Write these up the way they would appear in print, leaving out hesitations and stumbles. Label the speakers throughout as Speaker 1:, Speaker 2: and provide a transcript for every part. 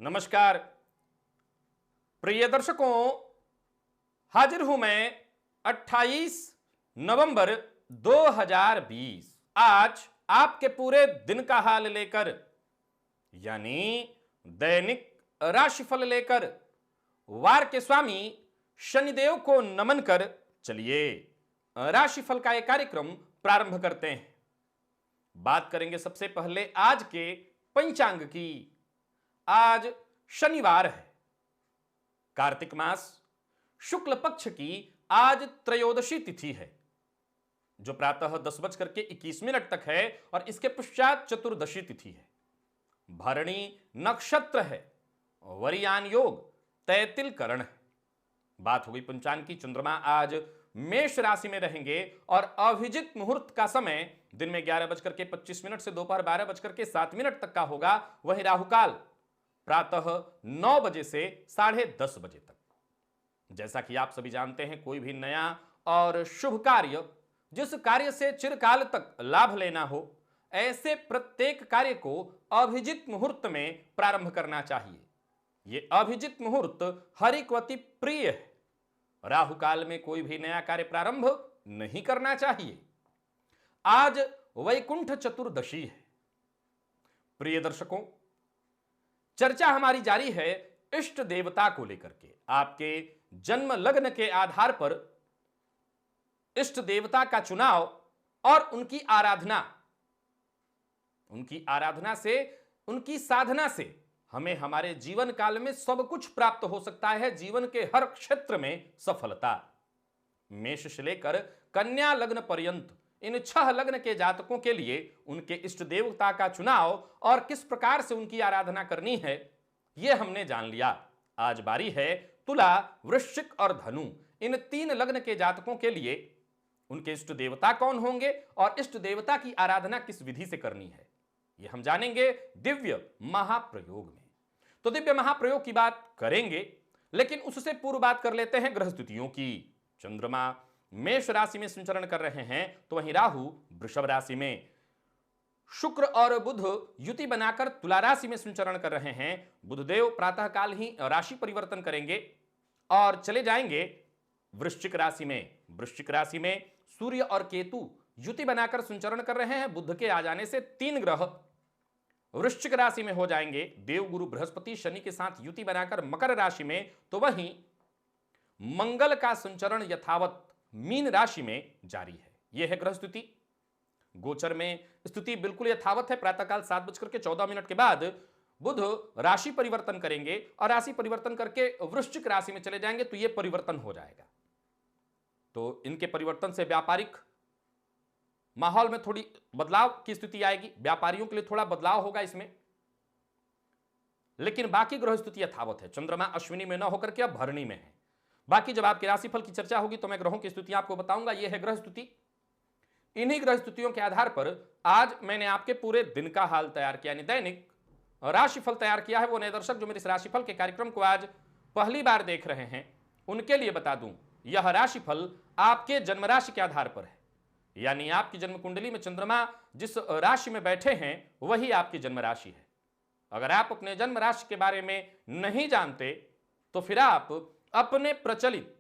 Speaker 1: नमस्कार प्रिय दर्शकों, हाजिर हूं मैं 28 नवंबर 2020 आज आपके पूरे दिन का हाल लेकर, यानी दैनिक राशिफल लेकर वार के स्वामी शनिदेव को नमन कर चलिए राशिफल का एक कार्यक्रम प्रारंभ करते हैं। बात करेंगे सबसे पहले आज के पंचांग की। आज शनिवार है, कार्तिक मास शुक्ल पक्ष की आज त्रयोदशी तिथि है, जो प्रातः 10:21 तक है और इसके पश्चात चतुर्दशी तिथि है। भरणी नक्षत्र है, वरियान योग तैतिल करण है। बात हो गई पंचांग की। चंद्रमा आज मेष राशि में रहेंगे और अभिजित मुहूर्त का समय दिन में 11:25 से दोपहर 12:07 तक का होगा। वही राहुकाल प्रातः 9 बजे से 10:30 बजे तक। जैसा कि आप सभी जानते हैं, कोई भी नया और शुभ कार्य, जिस कार्य से चिरकाल तक लाभ लेना हो, ऐसे प्रत्येक कार्य को अभिजित मुहूर्त में प्रारंभ करना चाहिए। यह अभिजित मुहूर्त हरिक्वती प्रिय है। राहु काल में कोई भी नया कार्य प्रारंभ नहीं करना चाहिए। आज वैकुंठ चतुर्दशी है। प्रिय दर्शकों, चर्चा हमारी जारी है इष्ट देवता को लेकर के। आपके जन्म लग्न के आधार पर इष्ट देवता का चुनाव और उनकी आराधना से, उनकी साधना से हमें हमारे जीवन काल में सब कुछ प्राप्त हो सकता है। जीवन के हर क्षेत्र में सफलता। मेष से लेकर कन्या लग्न पर्यंत इन 6 लग्न के जातकों के लिए उनके इष्ट देवता का चुनाव और किस प्रकार से उनकी आराधना करनी है, यह हमने जान लिया। आज बारी है तुला, वृश्चिक और धनु इन 3 लग्न के जातकों के लिए उनके इष्ट देवता कौन होंगे और इष्ट देवता की आराधना किस विधि से करनी है, यह हम जानेंगे दिव्य महाप्रयोग में। तो दिव्य महाप्रयोग की बात करेंगे, लेकिन उससे पूर्व बात कर लेते हैं ग्रह स्थितियों की। चंद्रमा मेष राशि में संचरण कर रहे हैं, तो वहीं राहु वृषभ राशि में, शुक्र और बुध युति बनाकर तुला राशि में संचरण कर रहे हैं। बुधदेव प्रातःकाल ही राशि परिवर्तन करेंगे और चले जाएंगे वृश्चिक राशि में। वृश्चिक राशि में सूर्य और केतु युति बनाकर संचरण कर रहे हैं। बुध के आ जाने से 3 ग्रह वृश्चिक राशि में हो जाएंगे। देव गुरु बृहस्पति शनि के साथ युति बनाकर मकर राशि में, तो वहीं मंगल का संचरण यथावत मीन राशि में जारी है। यह है ग्रह स्थिति। गोचर में स्थिति बिल्कुल यथावत है। प्रातःकाल 7:14 के बाद बुध राशि परिवर्तन करेंगे और राशि परिवर्तन करके वृश्चिक राशि में चले जाएंगे, तो यह परिवर्तन हो जाएगा। तो इनके परिवर्तन से व्यापारिक माहौल में थोड़ी बदलाव की स्थिति आएगी। व्यापारियों के लिए थोड़ा बदलाव होगा इसमें, लेकिन बाकी ग्रह स्थिति यथावत है। चंद्रमा अश्विनी में न होकर के अब भरणी में है। बाकी जब आपके राशिफल की चर्चा होगी तो मैं ग्रहों की स्थिति आपको बताऊंगा। यह है ग्रह स्थिति। इन्हीं ग्रह स्थितियों के आधार पर आज मैंने आपके पूरे दिन का हाल तैयार किया, यानी दैनिक राशिफल तैयार किया है। वो नए दर्शक जो मेरे इस राशिफल के कार्यक्रम को आज पहली बार देख रहे हैं, उनके लिए बता दूं, यह राशिफल आपके जन्म राशि के आधार पर है। यानी आपकी जन्म कुंडली में चंद्रमा जिस राशि में बैठे हैं वही आपकी जन्म राशि है। अगर आप अपने जन्म राशि के बारे में नहीं जानते तो फिर आप अपने प्रचलित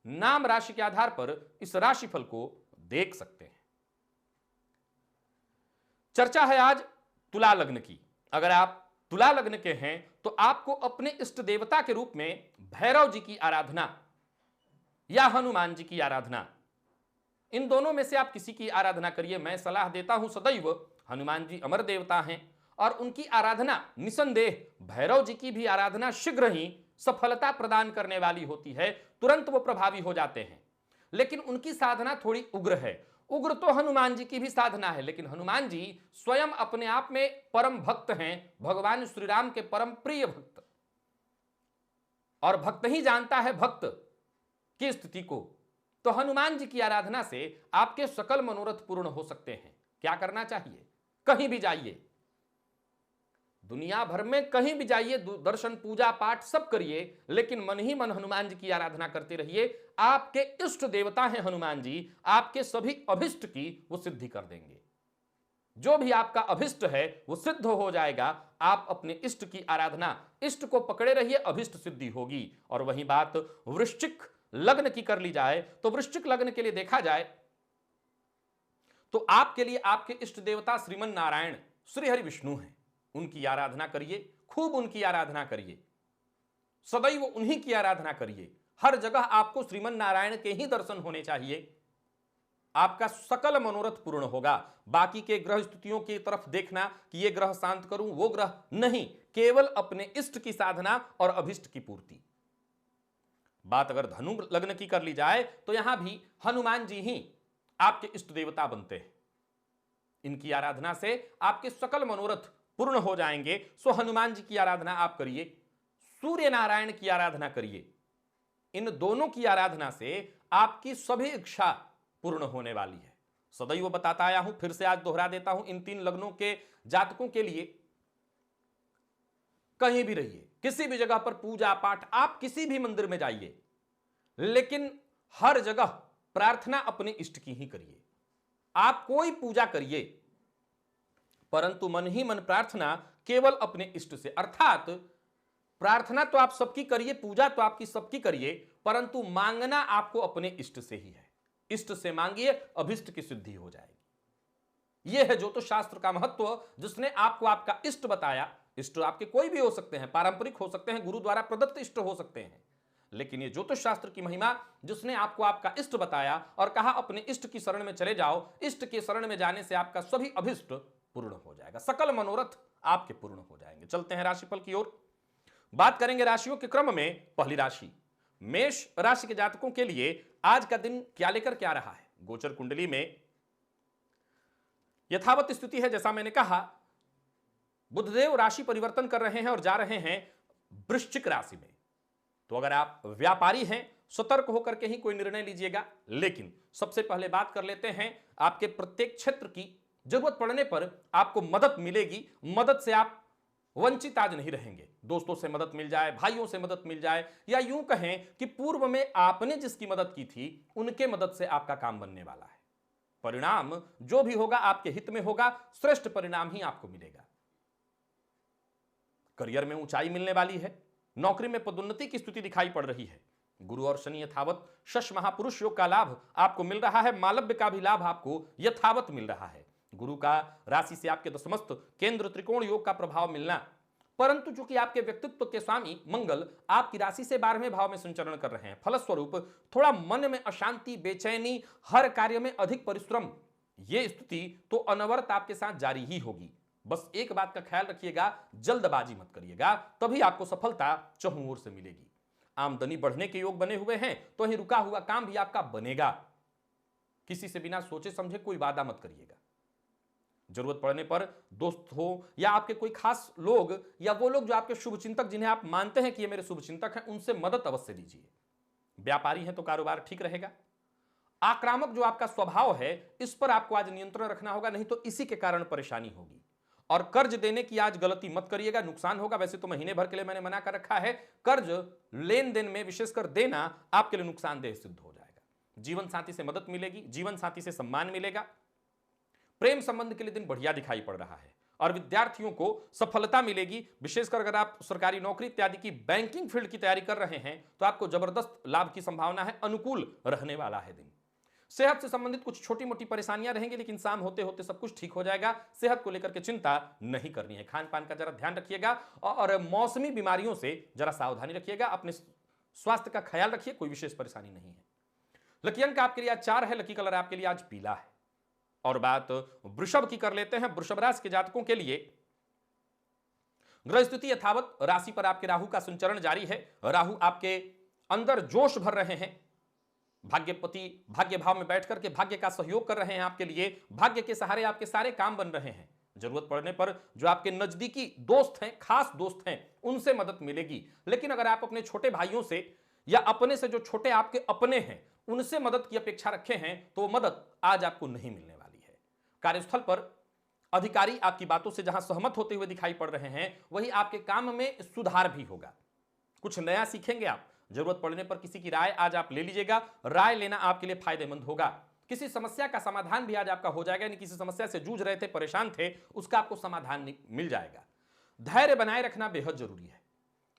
Speaker 1: नाम राशि के आधार पर इस राशिफल को देख सकते हैं। चर्चा है आज तुला लग्न की। अगर आप तुला लग्न के हैं तो आपको अपने इष्ट देवता के रूप में भैरव जी की आराधना या हनुमान जी की आराधना, इन दोनों में से आप किसी की आराधना करिए। मैं सलाह देता हूं सदैव हनुमान जी अमर देवता हैं और उनकी आराधना निसंदेह, भैरव जी की भी आराधना शीघ्र ही सफलता प्रदान करने वाली होती है। तुरंत वो प्रभावी हो जाते हैं। लेकिन उनकी साधना थोड़ी उग्र है। उग्र तो हनुमान जी की भी साधना है, लेकिन हनुमान जी स्वयं अपने आप में परम भक्त हैं, भगवान श्री राम के परम प्रिय भक्त। और भक्त ही जानता है भक्त की स्थिति को। तो हनुमान जी की आराधना से आपके सकल मनोरथ पूर्ण हो सकते हैं। क्या करना चाहिए? कहीं भी जाइए, दुनिया भर में कहीं भी जाइए, दर्शन पूजा पाठ सब करिए, लेकिन मन ही मन हनुमान जी की आराधना करते रहिए। आपके इष्ट देवता हैं हनुमान जी, आपके सभी अभिष्ट की वो सिद्धि कर देंगे। जो भी आपका अभिष्ट है वो सिद्ध हो जाएगा। आप अपने इष्ट की आराधना, इष्ट को पकड़े रहिए, अभिष्ट सिद्धि होगी। और वही बात वृश्चिक लग्न की कर ली जाए तो वृश्चिक लग्न के लिए देखा जाए तो आपके लिए आपके इष्ट देवता श्रीमन नारायण श्री हरि विष्णु हैं। उनकी आराधना करिए, खूब उनकी आराधना करिए, सदैव उन्हीं की आराधना करिए। हर जगह आपको श्रीमन नारायण के ही दर्शन होने चाहिए, आपका सकल मनोरथ पूर्ण होगा। बाकी के ग्रह स्थितियों की तरफ देखना कि ये ग्रह शांत करूं, वो ग्रह नहीं, केवल अपने इष्ट की साधना और अभिष्ट की पूर्ति। बात अगर धनु लग्न की कर ली जाए तो यहां भी हनुमान जी ही आपके इष्ट देवता बनते हैं। इनकी आराधना से आपके सकल मनोरथ पूर्ण हो जाएंगे। सो हनुमान जी की आराधना आप करिए, सूर्य नारायण की आराधना करिए। इन दोनों की आराधना से आपकी सभी इच्छा पूर्ण होने वाली है। सदैव बताता आया हूं, फिर से आज दोहरा देता हूं, इन 3 लग्नों के जातकों के लिए कहीं भी रहिए, किसी भी जगह पर पूजा पाठ, आप किसी भी मंदिर में जाइए, लेकिन हर जगह प्रार्थना अपने इष्ट की ही करिए। आप कोई पूजा करिए परंतु मन ही मन प्रार्थना केवल अपने इष्ट से। अर्थात प्रार्थना तो आप सबकी करिए, पूजा तो आपकी सबकी करिए, परंतु मांगना आपको अपने इष्ट से ही है। इष्ट से मांगिए, अभिष्ट की सिद्धि हो जाएगी। यह है ज्योतिष शास्त्र का महत्व, जिसने आपको आपका इष्ट बताया। इष्ट आपके कोई भी हो सकते हैं, पारंपरिक हो सकते हैं, गुरु द्वारा प्रदत्त इष्ट हो सकते हैं, लेकिन यह ज्योतिष शास्त्र की महिमा जिसने आपको आपका इष्ट बताया और कहा अपने इष्ट की शरण में चले जाओ। इष्ट के शरण में जाने से आपका सभी अभिष्ट पूर्ण हो जाएगा, सकल मनोरथ आपके पूर्ण हो जाएंगे। चलते हैं राशिफल की ओर, बात करेंगे राशियों के क्रम में। पहली राशि मेष राशि के जातकों के लिए आज का दिन क्या लेकर क्या रहा है। गोचर कुंडली में यथावत स्थिति है, जैसा मैंने कहा, बुधदेव राशि परिवर्तन कर रहे हैं और जा रहे हैं वृश्चिक राशि में। तो अगर आप व्यापारी हैं, सतर्क होकर के ही कोई निर्णय लीजिएगा। लेकिन सबसे पहले बात कर लेते हैं, आपके प्रत्येक क्षेत्र की जरूरत पड़ने पर आपको मदद मिलेगी। मदद से आप वंचित आज नहीं रहेंगे। दोस्तों से मदद मिल जाए, भाइयों से मदद मिल जाए, या यूं कहें कि पूर्व में आपने जिसकी मदद की थी उनके मदद से आपका काम बनने वाला है। परिणाम जो भी होगा आपके हित में होगा, श्रेष्ठ परिणाम ही आपको मिलेगा। करियर में ऊंचाई मिलने वाली है, नौकरी में पदोन्नति की स्थिति दिखाई पड़ रही है। गुरु और शनि यथावत, शश महापुरुष योग का लाभ आपको मिल रहा है, मालव्य का भी लाभ आपको यथावत मिल रहा है। गुरु का राशि से आपके दशमस्त केंद्र त्रिकोण योग का प्रभाव मिलना, परंतु चूंकि आपके व्यक्तित्व के स्वामी मंगल आपकी राशि से 12वें भाव में संचरण कर रहे हैं, फलस्वरूप थोड़ा मन में अशांति, बेचैनी, हर कार्य में अधिक परिश्रम, यह स्थिति तो अनवरत आपके साथ जारी ही होगी। बस एक बात का ख्याल रखिएगा, जल्दबाजी मत करिएगा, तभी आपको सफलता चहुं ओर से मिलेगी। आमदनी बढ़ने के योग बने हुए हैं, तो ही रुका हुआ काम भी आपका बनेगा। किसी से बिना सोचे समझे कोई वादा मत करिएगा। जरूरत पड़ने पर दोस्त हो या आपके कोई खास लोग, या वो लोग जो आपके शुभचिंतक, जिन्हें आप मानते हैं कि ये मेरे शुभचिंतक हैं, उनसे मदद अवश्य लीजिए। व्यापारी हैं तो कारोबार ठीक रहेगा। आक्रामक जो आपका स्वभाव है, इस पर आपको आज नियंत्रण रखना होगा, नहीं तो इसी के कारण परेशानी होगी। और कर्ज देने की आज गलती मत करिएगा, नुकसान होगा। वैसे तो महीने भर के लिए मैंने मना कर रखा है, कर्ज लेन देन में विशेषकर देना आपके लिए नुकसानदेह सिद्ध हो जाएगा। जीवन साथी से मदद मिलेगी, जीवन साथी से सम्मान मिलेगा। प्रेम संबंध के लिए दिन बढ़िया दिखाई पड़ रहा है और विद्यार्थियों को सफलता मिलेगी। विशेषकर अगर आप सरकारी नौकरी इत्यादि की, बैंकिंग फील्ड की तैयारी कर रहे हैं तो आपको जबरदस्त लाभ की संभावना है, अनुकूल रहने वाला है दिन। सेहत से संबंधित कुछ छोटी मोटी परेशानियां रहेंगी, लेकिन शाम होते होते सब कुछ ठीक हो जाएगा। सेहत को लेकर के चिंता नहीं करनी है। खान पान का जरा ध्यान रखिएगा और मौसमी बीमारियों से जरा सावधानी रखिएगा। अपने स्वास्थ्य का ख्याल रखिए, कोई विशेष परेशानी नहीं है। लकी अंक आपके लिए आज 4 है, लकी कलर आपके लिए आज पीला है। और बात वृषभ की कर लेते हैं। वृषभ राशि के जातकों के लिए ग्रह स्थिति यथावत, राशि पर आपके राहु का संचरण जारी है। राहु आपके अंदर जोश भर रहे हैं, भाग्यपति भाग्य भाव में बैठ करके भाग्य का सहयोग कर रहे हैं आपके लिए। भाग्य के सहारे आपके सारे काम बन रहे हैं। जरूरत पड़ने पर जो आपके नजदीकी दोस्त हैं, खास दोस्त हैं, उनसे मदद मिलेगी। लेकिन अगर आप अपने छोटे भाइयों से या अपने से जो छोटे आपके अपने हैं उनसे मदद की अपेक्षा रखे हैं, तो वो मदद आज आपको नहीं मिलने वाली है। कार्यस्थल पर अधिकारी आपकी बातों से जहां सहमत होते हुए दिखाई पड़ रहे हैं, वही आपके काम में सुधार भी होगा। कुछ नया सीखेंगे आप। जरूरत पड़ने पर किसी की राय आज आप ले लीजिएगा। राय लेना आपके लिए फायदेमंद होगा। किसी समस्या का समाधान भी आज आपका हो जाएगा। यानी किसी समस्या से जूझ रहे थे, परेशान थे, उसका आपको समाधान मिल जाएगा। धैर्य बनाए रखना बेहद जरूरी है,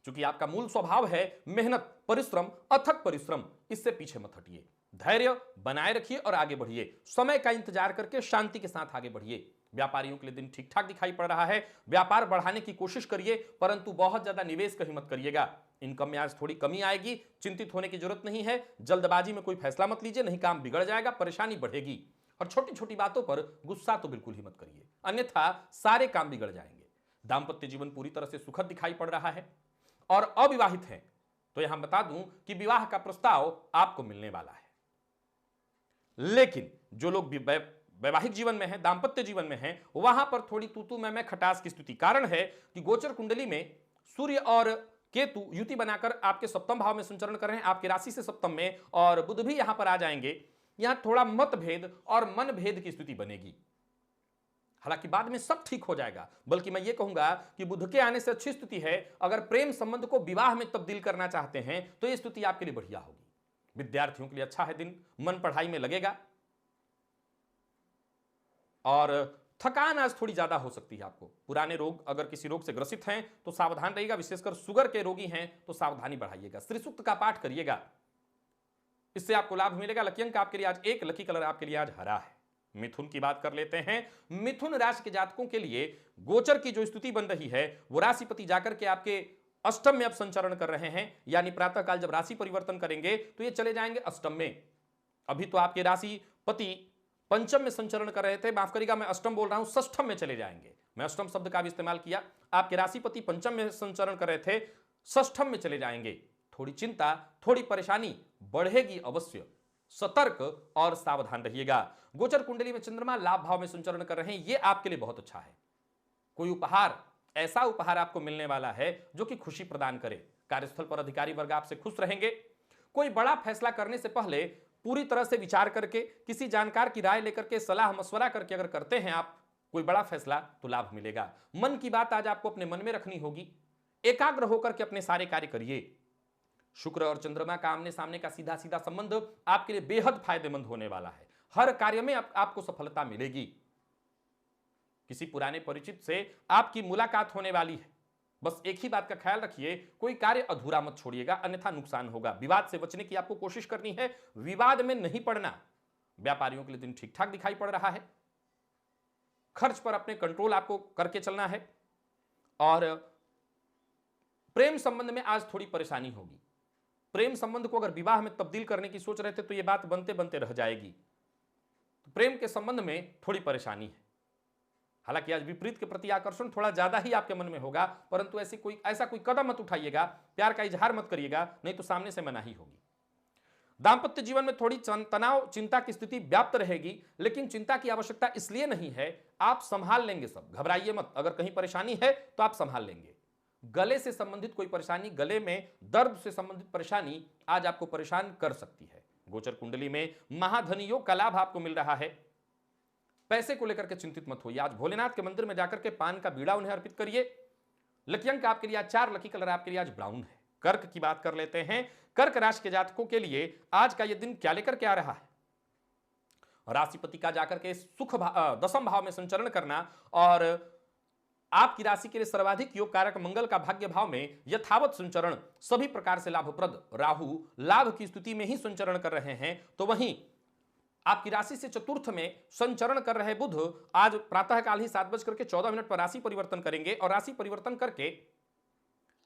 Speaker 1: क्योंकि आपका मूल स्वभाव है मेहनत, परिश्रम, अथक परिश्रम। इससे पीछे मत हटिए, धैर्य बनाए रखिए और आगे बढ़िए। समय का इंतजार करके शांति के साथ आगे बढ़िए। व्यापारियों के लिए दिन ठीक ठाक दिखाई पड़ रहा है। व्यापार बढ़ाने की कोशिश करिए, परंतु बहुत ज्यादा निवेश कहीं मत करिएगा। इनकम में आज थोड़ी कमी आएगी, चिंतित होने की जरूरत नहीं है। जल्दबाजी में कोई फैसला मत लीजिए, नहीं काम बिगड़ जाएगा, परेशानी बढ़ेगी। और छोटी छोटी बातों पर गुस्सा तो बिल्कुल ही मत करिए, अन्यथा सारे काम बिगड़ जाएंगे। दाम्पत्य जीवन पूरी तरह से सुखद दिखाई पड़ रहा है। और अविवाहित हैं तो यहां बता दूं कि विवाह का प्रस्ताव आपको मिलने वाला है। लेकिन जो लोग वैवाहिक जीवन में है, दाम्पत्य जीवन में है, वहां पर थोड़ी तूतू मैं खटास की स्थिति। कारण है कि गोचर कुंडली में सूर्य और केतु युति बनाकर आपके सप्तम भाव में संचरण कर रहे हैं, आपकी राशि से सप्तम में, और बुध भी यहां पर आ जाएंगे। यहां थोड़ा मतभेद और मनभेद की स्थिति बनेगी। हालांकि बाद में सब ठीक हो जाएगा, बल्कि मैं ये कहूंगा कि बुध के आने से अच्छी स्थिति है। अगर प्रेम संबंध को विवाह में तब्दील करना चाहते हैं तो यह स्थिति आपके लिए बढ़िया होगी। विद्यार्थियों के लिए अच्छा है दिन, मन पढ़ाई में लगेगा। और थकान आज थोड़ी ज्यादा हो सकती है आपको। पुराने रोग, अगर किसी रोग से ग्रसित हैं तो सावधान रहिएगा, विशेषकर शुगर के रोगी हैं तो सावधानी बढ़ाइएगा। श्री सूक्त का पाठ करिएगा, इससे आपको लाभ मिलेगा। लकी अंक आपके लिए आज 1, लकी कलर आपके लिए आज हरा है। मिथुन की बात कर लेते हैं। मिथुन राशि के जातकों के लिए गोचर की जो स्थिति बन रही है, वो राशिपति जाकर के आपके अष्टम में अब संचरण कर रहे हैं। यानी प्रातःकाल जब राशि परिवर्तन करेंगे तो ये चले जाएंगे अष्टम में। अभी तो आपके राशिपति पंचम में संचरण कर रहे थे, माफ करिएगा मैं अष्टम बोल रहा हूं, षष्ठम में चले जाएंगे। मैं अष्टम शब्द का भी इस्तेमाल किया। आपके राशिपति पंचम में संचरण कर रहे थे, षष्ठम में चले जाएंगे। थोड़ी चिंता, थोड़ी परेशानी बढ़ेगी अवश्य। सतर्क और सावधान रहिएगा। गोचर कुंडली में चंद्रमा लाभ भाव में संचरण कर रहे हैं, यह आपके लिए बहुत अच्छा है। कोई उपहार, ऐसा उपहार आपको मिलने वाला है जो कि खुशी प्रदान करे। कार्यस्थल पर अधिकारी वर्ग आपसे खुश रहेंगे। कोई बड़ा फैसला करने से पहले पूरी तरह से विचार करके, किसी जानकार की राय लेकर के, सलाह मशवरा करके अगर करते हैं आप कोई बड़ा फैसला तो लाभ मिलेगा। मन की बात आज आपको अपने मन में रखनी होगी। एकाग्र होकर के अपने सारे कार्य करिए। शुक्र और चंद्रमा का आमने सामने का सीधा सीधा संबंध आपके लिए बेहद फायदेमंद होने वाला है। हर कार्य में आपको सफलता मिलेगी। किसी पुराने परिचित से आपकी मुलाकात होने वाली है। बस एक ही बात का ख्याल रखिए, कोई कार्य अधूरा मत छोड़िएगा, अन्यथा नुकसान होगा। विवाद से बचने की आपको कोशिश करनी है, विवाद में नहीं पड़ना। व्यापारियों के लिए दिन ठीक ठाक दिखाई पड़ रहा है। खर्च पर अपने कंट्रोल आपको करके चलना है। और प्रेम संबंध में आज थोड़ी परेशानी होगी। प्रेम संबंध को अगर विवाह में तब्दील करने की सोच रहे थे तो यह बात बनते बनते रह जाएगी। तो प्रेम के संबंध में थोड़ी परेशानी है। हालांकि आज विपरीत के प्रति आकर्षण थोड़ा ज्यादा ही आपके मन में होगा, परंतु ऐसा कोई कदम मत उठाइएगा, प्यार का इजहार मत करिएगा, नहीं तो सामने से मनाही होगी। दांपत्य जीवन में थोड़ी तनाव, चिंता की स्थिति व्याप्त रहेगी, लेकिन चिंता की आवश्यकता इसलिए नहीं है, आप संभाल लेंगे सब, घबराइए मत। अगर कहीं परेशानी है तो आप संभाल लेंगे। गले से संबंधित कोई परेशानी, गले में दर्द से संबंधित परेशानी आज आपको परेशान कर सकती है। गोचर कुंडली में महाधनी योग का लाभ आपको मिल रहा है। पैसे को लेकर के चिंतित मत होइए। आज भोलेनाथ के मंदिर में जाकर के पान का बीड़ा उन्हें अर्पित करिए। लकी अंक आपके लिए आज 4, लकी कलर आपके लिए आज ब्राउन है। कर्क की बात कर लेते हैं। कर्क राशि के जातकों के लिए आज का यह दिन क्या लेकर के आ रहा है? राशिपति का जाकर के सुख दशम भाव में संचरण करना और आपकी राशि के लिए सर्वाधिक योग कारक मंगल का भाग्य भाव में यथावत संचरण सभी प्रकार से लाभप्रद। राहु लाभ की स्थिति में ही संचरण कर रहे हैं, तो वहीं आपकी राशि से चतुर्थ में संचरण कर रहे बुध आज प्रातःकाल ही 7:14 पर राशि परिवर्तन करेंगे और राशि परिवर्तन करके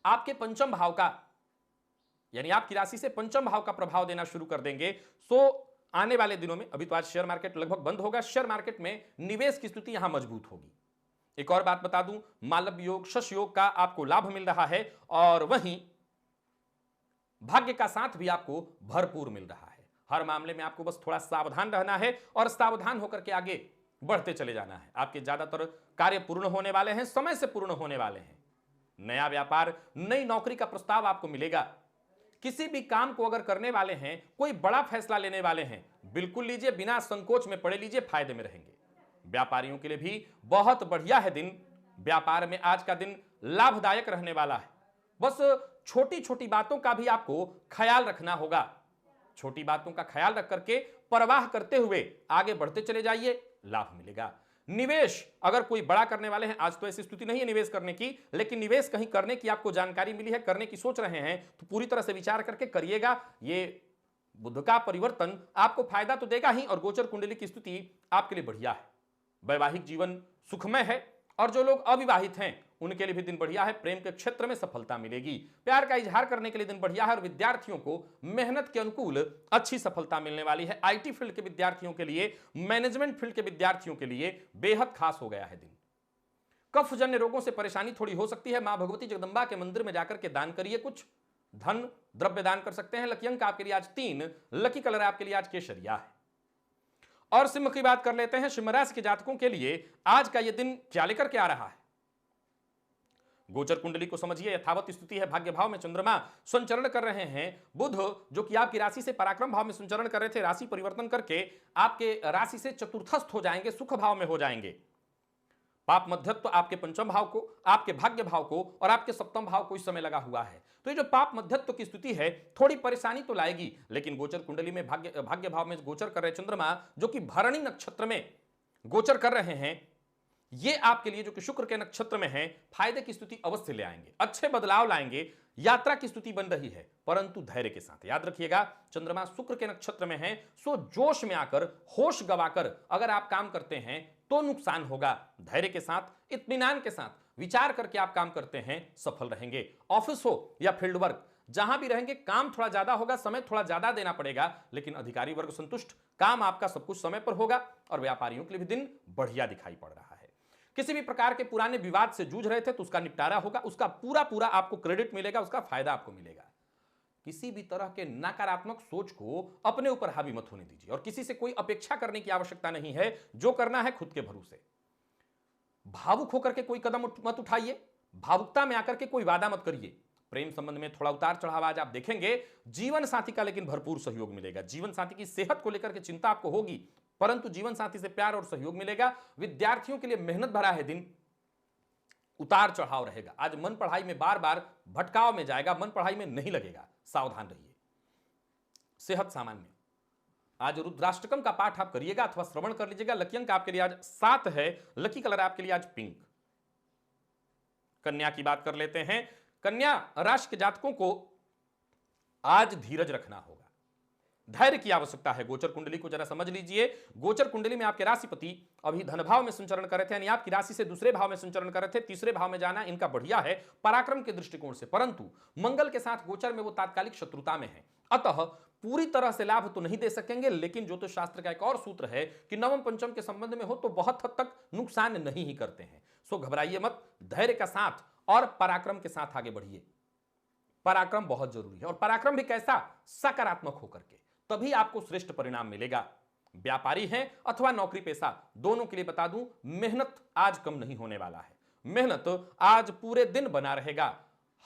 Speaker 1: आपके पंचम भाव का, यानी आपकी राशि से पंचम भाव का प्रभाव देना शुरू कर देंगे। सो आने वाले दिनों में, अभी तो आज शेयर मार्केट लगभग बंद होगा, शेयर मार्केट में निवेश की स्थिति यहां मजबूत होगी। एक और बात बता दूं, मालव योग, शश योग का आपको लाभ मिल रहा है और वहीं भाग्य का साथ भी आपको भरपूर मिल रहा है। हर मामले में आपको बस थोड़ा सावधान रहना है और सावधान होकर के आगे बढ़ते चले जाना है। आपके ज्यादातर कार्य पूर्ण होने वाले हैं, समय से पूर्ण होने वाले हैं। नया व्यापार, नई नौकरी का प्रस्ताव आपको मिलेगा। किसी भी काम को अगर करने वाले हैं, कोई बड़ा फैसला लेने वाले हैं, बिल्कुल लीजिए, बिना संकोच में पड़े लीजिए, फायदे में रहेंगे। व्यापारियों के लिए भी बहुत बढ़िया है दिन। व्यापार में आज का दिन लाभदायक रहने वाला है। बस छोटी छोटी बातों का भी आपको ख्याल रखना होगा। छोटी बातों का ख्याल रख करके परवाह करते हुए आगे बढ़ते चले जाइए, लाभ मिलेगा। निवेश अगर कोई बड़ा करने वाले हैं, आज तो ऐसी स्थिति नहीं है निवेश करने की, लेकिन निवेश कहीं करने की आपको जानकारी मिली है, करने की सोच रहे हैं, तो पूरी तरह से विचार करके करिएगा। ये बुध का परिवर्तन आपको फायदा तो देगा ही, और गोचर कुंडली की स्थिति आपके लिए बढ़िया है। वैवाहिक जीवन सुखमय है, और जो लोग अविवाहित हैं उनके लिए भी दिन बढ़िया है। प्रेम के क्षेत्र में सफलता मिलेगी, प्यार का इजहार करने के लिए दिन बढ़िया है, और विद्यार्थियों को मेहनत के अनुकूल अच्छी सफलता मिलने वाली है। आईटी फील्ड के विद्यार्थियों के लिए, मैनेजमेंट फील्ड के विद्यार्थियों के लिए बेहद खास हो गया है दिन। कफ जन्य रोगों से परेशानी थोड़ी हो सकती है। मां भगवती जगदंबा के मंदिर में जाकर के दान करिए, कुछ धन द्रव्य दान कर सकते हैं। लकी अंक आपके लिए आज 3, लकी कलर आपके लिए आज केसरिया है। और सिंह की बात कर लेते हैं। सिंह राशि के जातकों के लिए आज का यह दिन क्या लेकर के आ रहा है? गोचर कुंडली को समझिए, यथावत स्थिति है। भाग्य भाव में चंद्रमा संचरण कर रहे हैं। बुध जो कि आपकी राशि से पराक्रम भाव में संचरण कर रहे थे, राशि परिवर्तन करके आपके राशि से चतुर्थस्थ हो जाएंगे, सुख भाव में हो जाएंगे। पाप मध्यत्व आपके पंचम भाव को, आपके भाग्य भाव को और आपके सप्तम भाव को इस समय लगा हुआ है। तो ये जो पाप मध्यत्व की स्थिति है, थोड़ी परेशानी तो लाएगी, लेकिन गोचर कुंडली में भाग्य भाव में गोचर कर रहे चंद्रमा जो कि भरणी नक्षत्र में गोचर कर रहे हैं, ये आपके लिए जो कि शुक्र के नक्षत्र में है, फायदे की स्थिति अवश्य ले आएंगे, अच्छे बदलाव लाएंगे। यात्रा की स्थिति बन रही है, परंतु धैर्य के साथ। याद रखिएगा, चंद्रमा शुक्र के नक्षत्र में है, सो जोश में आकर, होश गवाकर अगर आप काम करते हैं तो नुकसान होगा। धैर्य के साथ, इत्मीनान के साथ विचार करके आप काम करते हैं, सफल रहेंगे। ऑफिस हो या फील्ड वर्क, जहां भी रहेंगे काम थोड़ा ज्यादा होगा, समय थोड़ा ज्यादा देना पड़ेगा, लेकिन अधिकारी वर्ग संतुष्ट, काम आपका सब कुछ समय पर होगा। और व्यापारियों के लिए भी दिन बढ़िया दिखाई पड़ रहा है। किसी भी प्रकार के पुराने विवाद से जूझ रहे थे तो उसका निपटारा होगा, उसका पूरा आपको क्रेडिट मिलेगा, उसका फायदा आपको मिलेगा। किसी भी तरह के नकारात्मक सोच को अपने ऊपर हावी मत होने दीजिए, और किसी से कोई अपेक्षा करने की आवश्यकता नहीं है। जो करना है खुद के भरोसे। भावुक होकर के कोई कदम मत उठाइए, भावुकता में आकर के कोई वादा मत करिए। प्रेम संबंध में थोड़ा उतार चढ़ाव आज आप देखेंगे। जीवन साथी का लेकिन भरपूर सहयोग मिलेगा। जीवन साथी की सेहत को लेकर के चिंता आपको होगी, परंतु जीवन साथी से प्यार और सहयोग मिलेगा। विद्यार्थियों के लिए मेहनत भरा है दिन, उतार चढ़ाव रहेगा। आज मन पढ़ाई में बार बार भटकाव में जाएगा, मन पढ़ाई में नहीं लगेगा, सावधान रहिए। सेहत सामान्य। आज रुद्राष्टकम का पाठ आप करिएगा अथवा श्रवण कर लीजिएगा। लकी अंक आपके लिए आज 7 है, लकी कलर आपके लिए आज पिंक। कन्या की बात कर लेते हैं। कन्या राशि के जातकों को आज धीरज रखना होगा, धैर्य की आवश्यकता है। गोचर कुंडली को जरा समझ लीजिए। गोचर कुंडली में आपके राशिपति अभी धन भाव में संचरण कर रहे थे, यानी आपकी राशि से दूसरे भाव में संचरण कर रहे थे। तीसरे भाव में जाना इनका बढ़िया है पराक्रम के दृष्टिकोण से, परंतु मंगल के साथ गोचर में वो तात्कालिक शत्रुता में है, अतः पूरी तरह से लाभ तो नहीं दे सकेंगे। लेकिन ज्योतिष शास्त्र का एक और सूत्र है कि नवम पंचम के संबंध में हो तो बहुत हद तक नुकसान नहीं ही करते हैं। सो घबराइए मत, धैर्य का साथ और पराक्रम के साथ आगे बढ़िए। पराक्रम बहुत जरूरी है, और पराक्रम भी कैसा? सकारात्मक होकर के, तभी आपको श्रेष्ठ परिणाम मिलेगा। व्यापारी हैं अथवा नौकरी पेशा, दोनों के लिए बता दूं, मेहनत आज कम नहीं होने वाला है। मेहनत आज पूरे दिन बना रहेगा।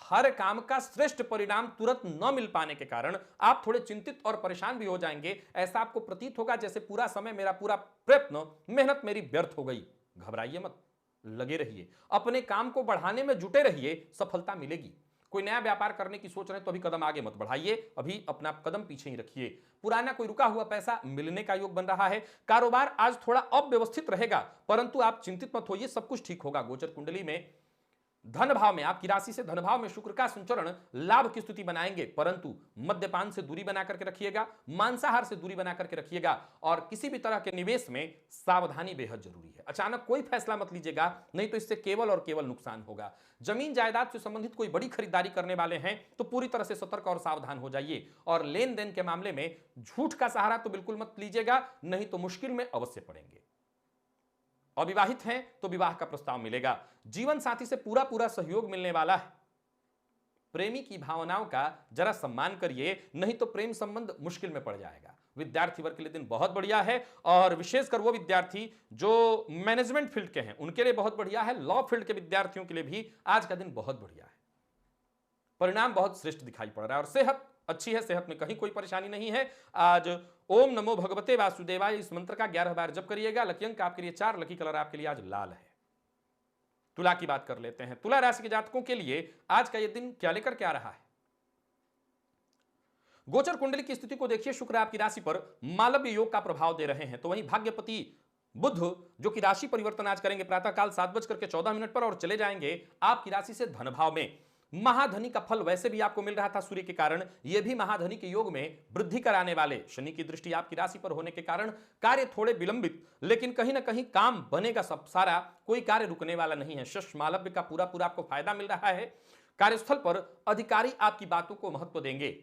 Speaker 1: हर काम का श्रेष्ठ परिणाम तुरंत न मिल पाने के कारण आप थोड़े चिंतित और परेशान भी हो जाएंगे। ऐसा आपको प्रतीत होगा जैसे पूरा समय मेरा, पूरा प्रयत्न, मेहनत मेरी व्यर्थ हो गई। घबराइए मत, लगे रहिए, अपने काम को बढ़ाने में जुटे रहिए, सफलता मिलेगी। कोई नया व्यापार करने की सोच रहे हैं तो अभी कदम आगे मत बढ़ाइए, अभी अपना कदम पीछे ही रखिए। पुराना कोई रुका हुआ पैसा मिलने का योग बन रहा है। कारोबार आज थोड़ा अव्यवस्थित रहेगा, परंतु आप चिंतित मत होइए, सब कुछ ठीक होगा। गोचर कुंडली में धन भाव में, आपकी राशि से धन भाव में शुक्र का संचरण लाभ की स्थिति बनाएंगे, परंतु मद्यपान से दूरी बना करके रखिएगा, मांसाहार से दूरी बना करके रखिएगा, और किसी भी तरह के निवेश में सावधानी बेहद जरूरी है। अचानक कोई फैसला मत लीजिएगा, नहीं तो इससे केवल और केवल नुकसान होगा। जमीन जायदाद से संबंधित कोई बड़ी खरीदारी करने वाले हैं तो पूरी तरह से सतर्क और सावधान हो जाइए। और लेन देन के मामले में झूठ का सहारा तो बिल्कुल मत लीजिएगा, नहीं तो मुश्किल में अवश्य पड़ेंगे। अविवाहित हैं तो विवाह का प्रस्ताव मिलेगा। जीवन साथी से पूरा सहयोग मिलने वाला है। प्रेमी की भावनाओं का जरा सम्मान करिए, नहीं तो प्रेम संबंध मुश्किल में पड़ जाएगा। विद्यार्थी वर्ग के लिए दिन बहुत बढ़िया है, और विशेषकर वो विद्यार्थी जो मैनेजमेंट फील्ड के हैं उनके लिए बहुत बढ़िया है। लॉ फील्ड के विद्यार्थियों के लिए भी आज का दिन बहुत बढ़िया है। परिणाम बहुत श्रेष्ठ दिखाई पड़ रहा है, और सेहत अच्छी है, सेहत में कहीं कोई परेशानी नहीं है। आज ओम नमो भगवते वासुदेवाय इस मंत्र का 11 बार जप करिएगा। लकी अंक आपके लिए 4, लकी कलर आपके लिए आज लाल है। तुला की बात कर लेते हैं। तुला राशि के जातकों के लिए आज का यह दिन क्या लेकर के आ रहा है? गोचर कुंडली की स्थिति को देखिए। शुक्र आपकी राशि पर मालव्य योग का प्रभाव दे रहे हैं, तो वहीं भाग्यपति बुध जो कि राशि परिवर्तन आज करेंगे प्रातःकाल 7:14 पर और चले जाएंगे आपकी राशि से धन भाव में। महाधनी का फल वैसे भी आपको मिल रहा था सूर्य के कारण, यह भी महाधनी के योग में वृद्धि कराने वाले शनि की दृष्टि आपकी राशि पर होने के कारण कार्य थोड़े विलंबित, लेकिन कहीं ना कहीं काम बनेगा सब सारा, कोई कार्य रुकने वाला नहीं है। शश मालव्य का पूरा पूरा आपको फायदा मिल रहा है। कार्यस्थल पर अधिकारी आपकी बातों को महत्व देंगे।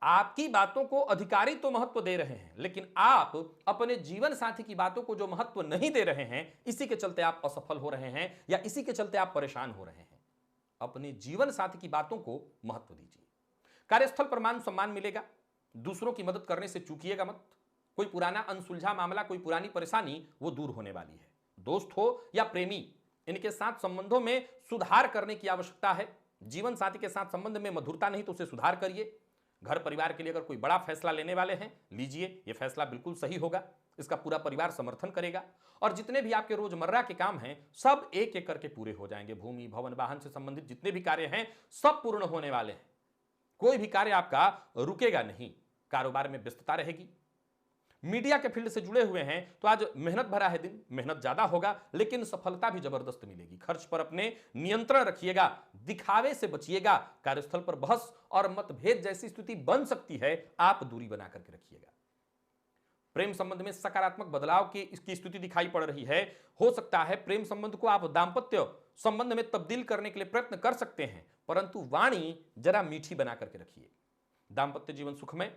Speaker 1: आपकी बातों को अधिकारी तो महत्व दे रहे हैं, लेकिन आप अपने जीवन साथी की बातों को जो महत्व नहीं दे रहे हैं, इसी के चलते आप असफल हो रहे हैं या इसी के चलते आप परेशान हो रहे हैं। अपने जीवन साथी की बातों को महत्व दीजिए। कार्यस्थल पर मान सम्मान मिलेगा। दूसरों की मदद करने से चूकिएगा मत। कोई पुराना अनसुलझा मामला, कोई पुरानी परेशानी वो दूर होने वाली है। दोस्त हो या प्रेमी, इनके साथ संबंधों में सुधार करने की आवश्यकता है। जीवन साथी के साथ संबंध में मधुरता नहीं तो उसे सुधार करिए। घर परिवार के लिए अगर कोई बड़ा फैसला लेने वाले हैं, लीजिए, यह फैसला बिल्कुल सही होगा, इसका पूरा परिवार समर्थन करेगा। और जितने भी आपके रोजमर्रा के काम हैं सब एक एक करके पूरे हो जाएंगे। भूमि भवन वाहन से संबंधित जितने भी कार्य हैं सब पूर्ण होने वाले हैं। कोई भी कार्य आपका रुकेगा नहीं। कारोबार में व्यस्तता रहेगी। मीडिया के फील्ड से जुड़े हुए हैं तो आज मेहनत भरा है दिन, मेहनत ज्यादा होगा लेकिन सफलता भी जबरदस्त मिलेगी। खर्च पर अपने नियंत्रण रखिएगा, दिखावे से बचिएगा। कार्यस्थल पर बहस और मतभेद जैसी स्थिति बन सकती है, आप दूरी बना करके रखिएगा। प्रेम संबंध में सकारात्मक बदलाव की इसकी स्थिति दिखाई पड़ रही है। हो सकता है प्रेम संबंध को आप दाम्पत्य संबंध में तब्दील करने के लिए प्रयत्न कर सकते हैं, परंतु वाणी जरा मीठी बना करके रखिए। दाम्पत्य जीवन सुखमय,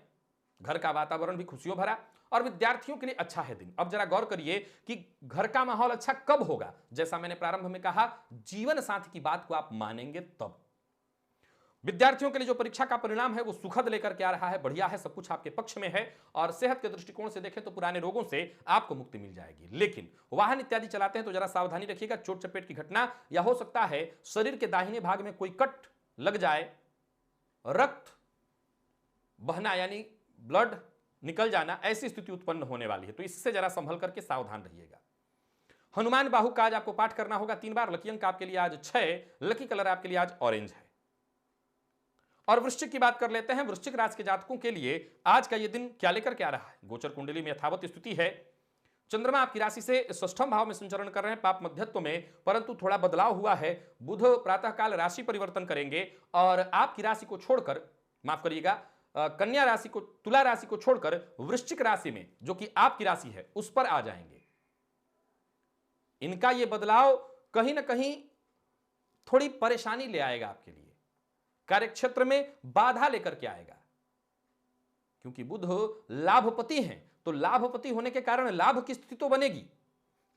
Speaker 1: घर का वातावरण भी खुशियों भरा और विद्यार्थियों के लिए अच्छा है दिन। अब जरा गौर करिए कि घर का माहौल अच्छा कब होगा। जैसा मैंने प्रारंभ में कहा, जीवन साथी की बात को आप मानेंगे तब। विद्यार्थियों के लिए जो परीक्षा का परिणाम है वो सुखद लेकर के आ रहा है, बढ़िया है, सब कुछ आपके पक्ष में है। और सेहत के दृष्टिकोण से देखें तो पुराने रोगों से आपको मुक्ति मिल जाएगी। लेकिन वाहन इत्यादि चलाते हैं तो जरा सावधानी रखिएगा, चोट चपेट की घटना या हो सकता है शरीर के दाहिने भाग में कोई कट लग जाए, रक्त बहना यानी ब्लड निकल जाना, ऐसी स्थिति उत्पन्न होने वाली है। तो इससे जरा संभल करके सावधान रहिएगा। हनुमान बाहु का आज आपको पाठ करना होगा 3 बार। लकी अंक आपके लिए आज 6, लकी कलर आपके लिए आज ऑरेंज है। और वृश्चिक की बात कर लेते हैं। वृश्चिक राशि के जातकों के लिए आज का यह दिन क्या लेकर के आ रहा है। गोचर कुंडली में यथावत स्थिति है। चंद्रमा आपकी राशि से षष्ठम भाव में संचरण कर रहे हैं, पाप मध्यत्व में, परंतु थोड़ा बदलाव हुआ है। बुध प्रातःकाल राशि परिवर्तन करेंगे और आपकी राशि को छोड़कर, माफ करिएगा, कन्या राशि को, तुला राशि को छोड़कर वृश्चिक राशि में जो कि आपकी राशि है उस पर आ जाएंगे। इनका यह बदलाव कहीं ना कहीं थोड़ी परेशानी ले आएगा आपके लिए। कार्यक्षेत्र में बाधा लेकर के आएगा, क्योंकि बुध लाभपति हैं तो लाभपति होने के कारण लाभ की स्थिति तो बनेगी,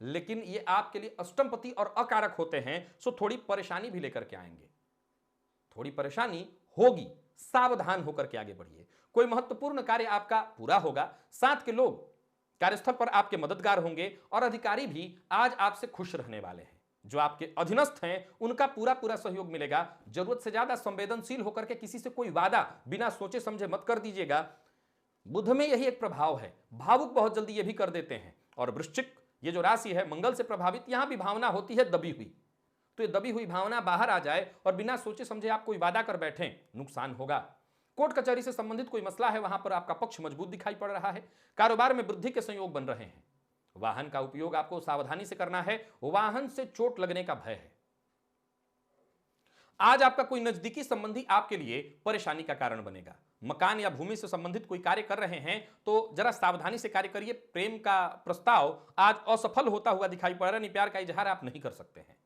Speaker 1: लेकिन ये आपके लिए अष्टमपति और अकारक होते हैं, सो थोड़ी परेशानी भी लेकर के आएंगे। थोड़ी परेशानी होगी, सावधान होकर के आगे बढ़िए। कोई महत्वपूर्ण कार्य आपका पूरा होगा, साथ के लोग कार्यस्थल पर आपके मददगार होंगे और अधिकारी भी आज आपसे खुश रहने वाले हैं। जो आपके अधीनस्थ हैं उनका पूरा पूरा सहयोग मिलेगा। जरूरत से ज्यादा संवेदनशील होकर के किसी से कोई वादा बिना सोचे समझे मत कर दीजिएगा। बुध में यही एक प्रभाव है, भावुक बहुत जल्दी ये भी कर देते हैं। और वृश्चिक ये जो राशि है मंगल से प्रभावित, यहां भी भावना होती है दबी हुई, तो ये दबी हुई भावना बाहर आ जाए और बिना सोचे समझे आप कोई वादा कर बैठें, नुकसान होगा। कोर्ट कचहरी से संबंधित कोई मसला है, वहां पर आपका पक्ष मजबूत दिखाई पड़ रहा है। कारोबार में वृद्धि के संयोग बन रहे हैं। वाहन का उपयोग आपको सावधानी से करना है, वाहन से चोट लगने का भय है। आज आपका कोई नजदीकी संबंधी आपके लिए परेशानी का कारण बनेगा। मकान या भूमि से संबंधित कोई कार्य कर रहे हैं तो जरा सावधानी से कार्य करिए। प्रेम का प्रस्ताव आज असफल होता हुआ दिखाई पड़ रहा है, प्यार का इजहार आप नहीं कर सकते हैं।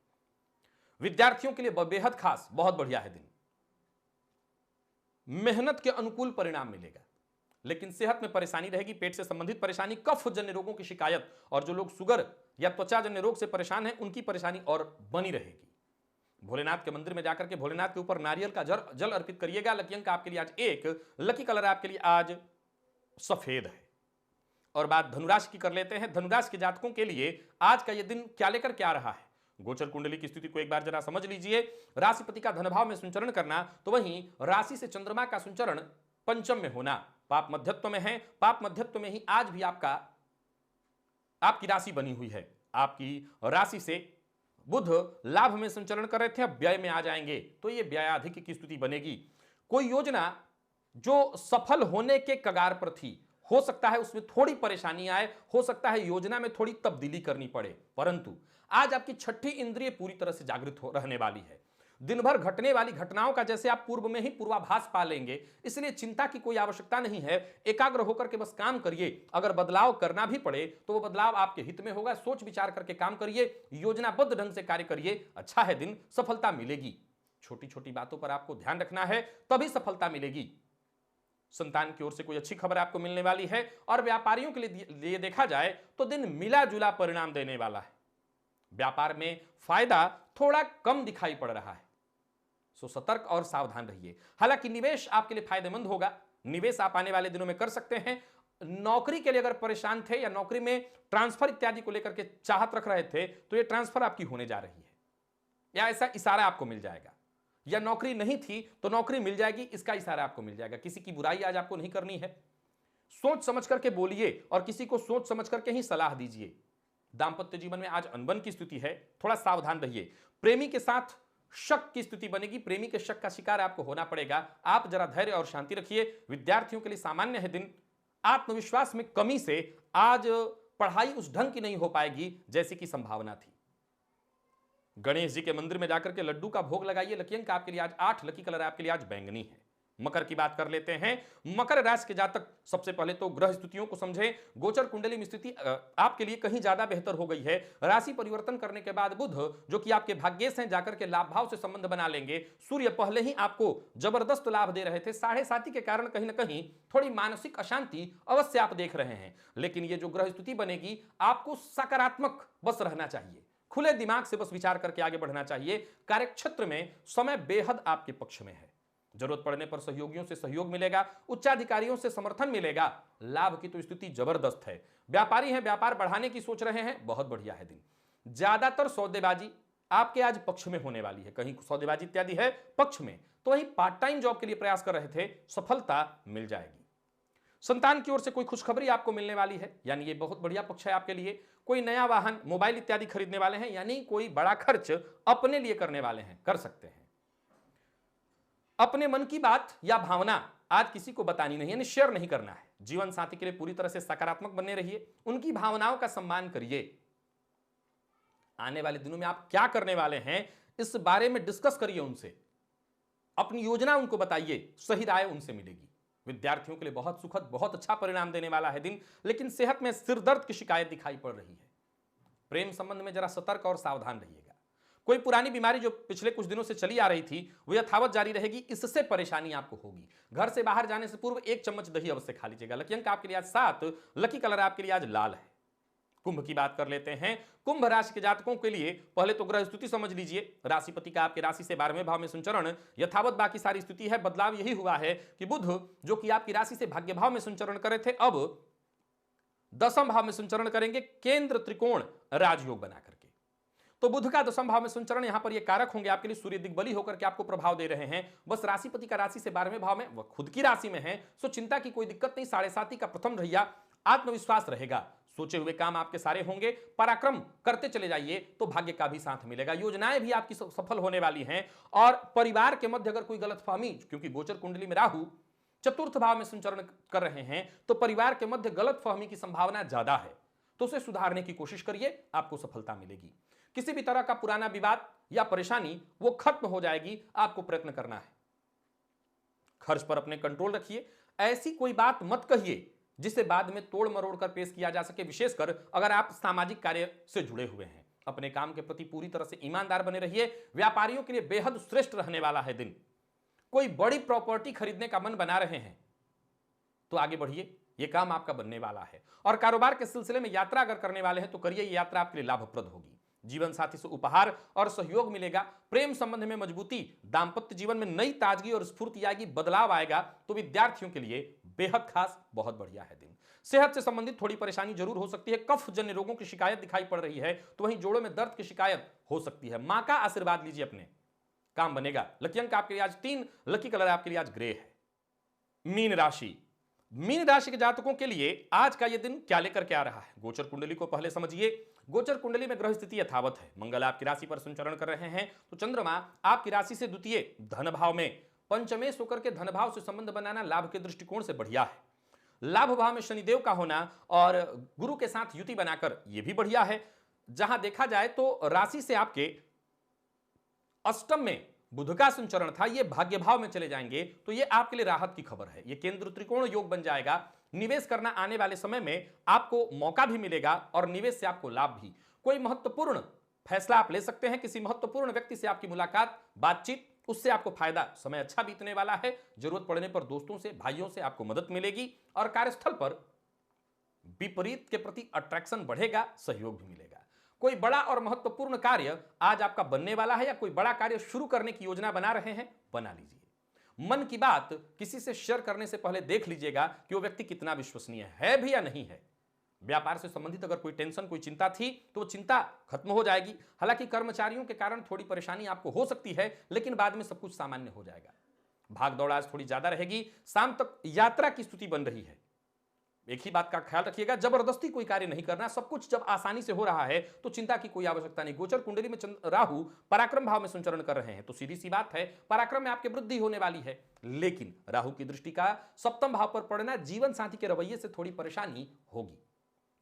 Speaker 1: विद्यार्थियों के लिए बेहद खास, बहुत बढ़िया है दिन। मेहनत के अनुकूल परिणाम मिलेगा, लेकिन सेहत में परेशानी रहेगी। पेट से संबंधित परेशानी, कफ जन्य रोगों की शिकायत, और जो लोग शुगर या त्वचा जन्य रोग से परेशान हैं उनकी परेशानी और बनी रहेगी। भोलेनाथ के मंदिर में जाकर के भोलेनाथ के ऊपर नारियल का जल अर्पित करिएगा। लकी अंक आपके लिए आज 1, लकी कलर आपके लिए आज सफेद है। और बात धनुराशि की कर लेते हैं। धनुराशि के जातकों के लिए आज का यह दिन क्या लेकर के आ रहा है। गोचर कुंडली की स्थिति को एक बार जरा समझ लीजिए। राशिपति का धनभाव में संचरण करना, तो वहीं राशि से चंद्रमा का संचरण पंचम में होना, पाप मध्यत्व में है। पाप मध्यत्व में ही आज भी आपकी राशि बनी हुई है। आपकी राशि से बुध लाभ में संचरण कर रहे थे, अब व्यय में आ जाएंगे, तो ये व्ययाधिक की स्थिति बनेगी। कोई योजना जो सफल होने के कगार पर थी, हो सकता है उसमें थोड़ी परेशानी आए, हो सकता है योजना में थोड़ी तब्दीली करनी पड़े, परंतु आज आपकी छठी इंद्रिय पूरी तरह से जागृत हो रहने वाली है। दिन भर घटने वाली घटनाओं का जैसे आप पूर्व में ही पूर्वाभास पा लेंगे, इसलिए चिंता की कोई आवश्यकता नहीं है। एकाग्र होकर के बस काम करिए। अगर बदलाव करना भी पड़े तो वो बदलाव आपके हित में होगा। सोच विचार करके काम करिए, योजनाबद्ध ढंग से कार्य करिए। अच्छा है दिन, सफलता मिलेगी। छोटी छोटी बातों पर आपको ध्यान रखना है, तभी सफलता मिलेगी। संतान की ओर से कोई अच्छी खबर आपको मिलने वाली है और व्यापारियों के लिए देखा जाए तो दिन मिला जुला परिणाम देने वाला है। व्यापार में फायदा थोड़ा कम दिखाई पड़ रहा है, सो सतर्क और सावधान रहिए। हालांकि निवेश आपके लिए फायदेमंद होगा। निवेश आप आने वाले दिनों में कर सकते हैं। नौकरी के लिए अगर परेशान थे या नौकरी में ट्रांसफर इत्यादि को लेकर के चाहत रख रहे थे तो यह ट्रांसफर आपकी होने जा रही है, या ऐसा इशारा आपको मिल जाएगा। या नौकरी नहीं थी तो नौकरी मिल जाएगी, इसका इशारा आपको मिल जाएगा। किसी की बुराई आज आपको नहीं करनी है। सोच समझ करके बोलिए और किसी को सोच समझ करके ही सलाह दीजिए। दांपत्य जीवन में आज अनबन की स्थिति है, थोड़ा सावधान रहिए। प्रेमी के साथ शक की स्थिति बनेगी, प्रेमी के शक का शिकार आपको होना पड़ेगा। आप जरा धैर्य और शांति रखिए। विद्यार्थियों के लिए सामान्य है दिन। आत्मविश्वास में कमी से आज पढ़ाई उस ढंग की नहीं हो पाएगी जैसी की संभावना थी। गणेश जी के मंदिर में जाकर के लड्डू का भोग लगाइए। लकी अंक आपके लिए आज 8, लकी कलर आपके लिए आज बैंगनी है। मकर की बात कर लेते हैं। मकर राशि के जातक सबसे पहले तो ग्रह स्थितियों को समझें। गोचर कुंडली में स्थिति आपके लिए कहीं ज्यादा बेहतर हो गई है। राशि परिवर्तन करने के बाद बुध जो कि आपके भाग्येश हैं जाकर के लाभ भाव से संबंध बना लेंगे। सूर्य पहले ही आपको जबरदस्त लाभ दे रहे थे, 7.5 के कारण कहीं ना कहीं थोड़ी मानसिक अशांति अवश्य आप देख रहे हैं। लेकिन ये जो ग्रह स्थिति बनेगी, आपको सकारात्मक बस रहना चाहिए, खुले दिमाग से बस विचार करके आगे बढ़ना चाहिए। कार्यक्षेत्र में समय बेहद आपके पक्ष में है। जरूरत पड़ने पर सहयोगियों से सहयोग मिलेगा, उच्चाधिकारियों से समर्थन मिलेगा। लाभ की तो स्थिति जबरदस्त है। व्यापारी हैं, व्यापार बढ़ाने की सोच रहे हैं, बहुत बढ़िया है दिन। ज्यादातर सौदेबाजी आपके आज पक्ष में होने वाली है। कहीं सौदेबाजी इत्यादि है पक्ष में, तो वहीं पार्ट टाइम जॉब के लिए प्रयास कर रहे थे, सफलता मिल जाएगी। संतान की ओर से कोई खुशखबरी आपको मिलने वाली है, यानी ये बहुत बढ़िया पक्ष है आपके लिए। कोई नया वाहन, मोबाइल इत्यादि खरीदने वाले हैं, यानी कोई बड़ा खर्च अपने लिए करने वाले हैं, कर सकते हैं। अपने मन की बात या भावना आज किसी को बतानी नहीं, यानी शेयर नहीं करना है। जीवन साथी के लिए पूरी तरह से सकारात्मक बने रहिए, उनकी भावनाओं का सम्मान करिए। आने वाले दिनों में आप क्या करने वाले हैं इस बारे में डिस्कस करिए उनसे, अपनी योजना उनको बताइए, सही राय उनसे मिलेगी। विद्यार्थियों के लिए बहुत सुखद, बहुत अच्छा परिणाम देने वाला है दिन। लेकिन सेहत में सिरदर्द की शिकायत दिखाई पड़ रही है। प्रेम संबंध में जरा सतर्क और सावधान रहिएगा। कोई पुरानी बीमारी जो पिछले कुछ दिनों से चली आ रही थी वो यथावत जारी रहेगी, इससे परेशानी आपको होगी। घर से बाहर जाने से पूर्व 1 चम्मच दही अवश्य खा लीजिएगा। लकी अंक आपके लिए आज 7, लकी कलर आपके लिए आज लाल है। कुंभ की बात कर लेते हैं। कुंभ राशि के जातकों के लिए पहले तो ग्रह स्थिति समझ लीजिए। राशिपति का आपके राशि से 12वें भाव में संचरण यथावत बाकी सारी स्थिति है। बदलाव यही हुआ है कि बुध जो कि आपकी राशि से भाग्य भाव में संचरण करे थे, अब 10वें भाव में संचरण करेंगे, केंद्र त्रिकोण राजयोग बना करके। तो बुध का 10वें भाव में संचरण, यहां पर ये कारक होंगे आपके लिए सूर्य दिग्बली होकर के आपको प्रभाव दे रहे हैं। बस राशिपति का राशि से 12वें भाव में, वह खुद की राशि में है, सो चिंता की कोई दिक्कत नहीं। 7.5 का प्रथम ढैया, आत्मविश्वास रहेगा, सोचे हुए काम आपके सारे होंगे। पराक्रम करते चले जाइए तो भाग्य का भी साथ मिलेगा। योजनाएं भी आपकी सफल होने वाली हैं। और परिवार के मध्य अगर कोई गलतफहमी, क्योंकि गोचर कुंडली में राहु चतुर्थ भाव में संचरण कर रहे हैं, तो परिवार के मध्य गलतफहमी की संभावना ज्यादा है, तो उसे सुधारने की कोशिश करिए, आपको सफलता मिलेगी। किसी भी तरह का पुराना विवाद या परेशानी वो खत्म हो जाएगी, आपको प्रयत्न करना है। खर्च पर अपने कंट्रोल रखिए। ऐसी कोई बात मत कहिए जिसे बाद में तोड़ मरोड़ कर पेश किया जा सके, विशेषकर अगर आप सामाजिक कार्य से जुड़े हुए हैं। अपने काम के प्रति पूरी तरह से ईमानदार बने रहिए। व्यापारियों के लिए बेहद श्रेष्ठ रहने वाला है दिन। कोई बड़ी प्रॉपर्टी खरीदने का मन बना रहे हैं तो आगे बढ़िए, यह काम आपका बनने वाला है। और कारोबार के सिलसिले में यात्रा अगर करने वाले हैं तो करिए, यह यात्रा आपके लिए लाभप्रद होगी। जीवन साथी से उपहार और सहयोग मिलेगा। प्रेम संबंध में मजबूती, दांपत्य जीवन में नई ताजगी और स्फूर्ति आएगी, बदलाव आएगा। तो विद्यार्थियों के लिए बेहद खास, बहुत बढ़िया है दिन। सेहत से संबंधित थोड़ी परेशानी जरूर हो सकती है। कफ जन्य रोगों की शिकायत दिखाई पड़ रही है, तो वहीं जोड़ों में दर्द की शिकायत हो सकती है। मां का आशीर्वाद लीजिए, अपने काम बनेगा। लकी अंक आपके लिए आज 3, लकी कलर आपके लिए आज ग्रे है। मीन राशि, मीन राशि के जातकों के लिए आज का यह दिन क्या लेकर के आ रहा है, गोचर कुंडली को पहले समझिए। गोचर कुंडली में ग्रह स्थिति यथावत है। मंगल आपकी राशि पर संचरण कर रहे हैं, तो चंद्रमा आपकी राशि से द्वितीय धन भाव में पंचमेश होकर के धन भाव से संबंध बनाना लाभ के दृष्टिकोण से बढ़िया है। लाभ भाव में शनिदेव का होना और गुरु के साथ युति बनाकर यह भी बढ़िया है। जहां देखा जाए तो राशि से आपके अष्टम में बुध का संचरण था, ये भाग्य भाव में चले जाएंगे तो ये आपके लिए राहत की खबर है। ये केंद्र त्रिकोण योग बन जाएगा। निवेश करना आने वाले समय में आपको मौका भी मिलेगा और निवेश से आपको लाभ भी। कोई महत्वपूर्ण फैसला आप ले सकते हैं, किसी महत्वपूर्ण व्यक्ति से आपकी मुलाकात, बातचीत, उससे आपको फायदा। समय अच्छा बीतने वाला है। जरूरत पड़ने पर दोस्तों से, भाइयों से आपको मदद मिलेगी और कार्यस्थल पर विपरीत के प्रति अट्रैक्शन बढ़ेगा, सहयोग भी मिलेगा। कोई बड़ा और महत्वपूर्ण कार्य आज आपका बनने वाला है या कोई बड़ा कार्य शुरू करने की योजना बना रहे हैं, बना लीजिए। मन की बात किसी से शेयर करने से पहले देख लीजिएगा कि वो व्यक्ति कितना विश्वसनीय है भी या नहीं है। व्यापार से संबंधित अगर कोई टेंशन, कोई चिंता थी तो वो चिंता खत्म हो जाएगी। हालांकि कर्मचारियों के कारण थोड़ी परेशानी आपको हो सकती है, लेकिन बाद में सब कुछ सामान्य हो जाएगा। भाग दौड़ आज थोड़ी ज्यादा रहेगी। शाम तक यात्रा की स्थिति बन रही है। एक ही बात का ख्याल रखिएगा, जबरदस्ती कोई कार्य नहीं करना। सब कुछ जब आसानी से हो रहा है तो चिंता की कोई आवश्यकता नहीं। गोचर कुंडली में राहु पराक्रम भाव में संचरण कर रहे हैं तो सीधी सी बात है, पराक्रम में आपकी वृद्धि होने वाली है। लेकिन राहु की दृष्टि का सप्तम भाव पर पड़ना जीवन साथी के रवैये से थोड़ी परेशानी होगी।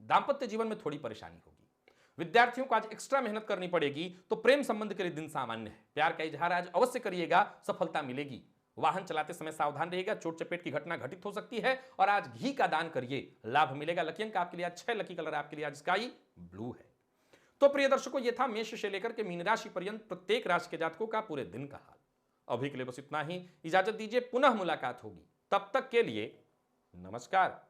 Speaker 1: दांपत्य जीवन में थोड़ी परेशानी होगी। विद्यार्थियों को आज एक्स्ट्रा मेहनत करनी पड़ेगी। तो प्रेम संबंध के लिए दिन सामान्य है। प्यार का इजहार आज अवश्य करिएगा, सफलता मिलेगी। वाहन चलाते समय सावधान रहिएगा, चोट चपेट की घटना घटित हो सकती है। और आज घी का दान करिए, लाभ मिलेगा। लकी अंक आपके लिए 6, लकी कलर आपके लिए आज स्काई ब्लू है। तो प्रिय दर्शकों, यह था मेष से लेकर के मीन राशि पर्यंत प्रत्येक राशि के जातकों का पूरे दिन का हाल। अभी के लिए बस इतना ही। इजाजत दीजिए, पुनः मुलाकात होगी। तब तक के लिए नमस्कार।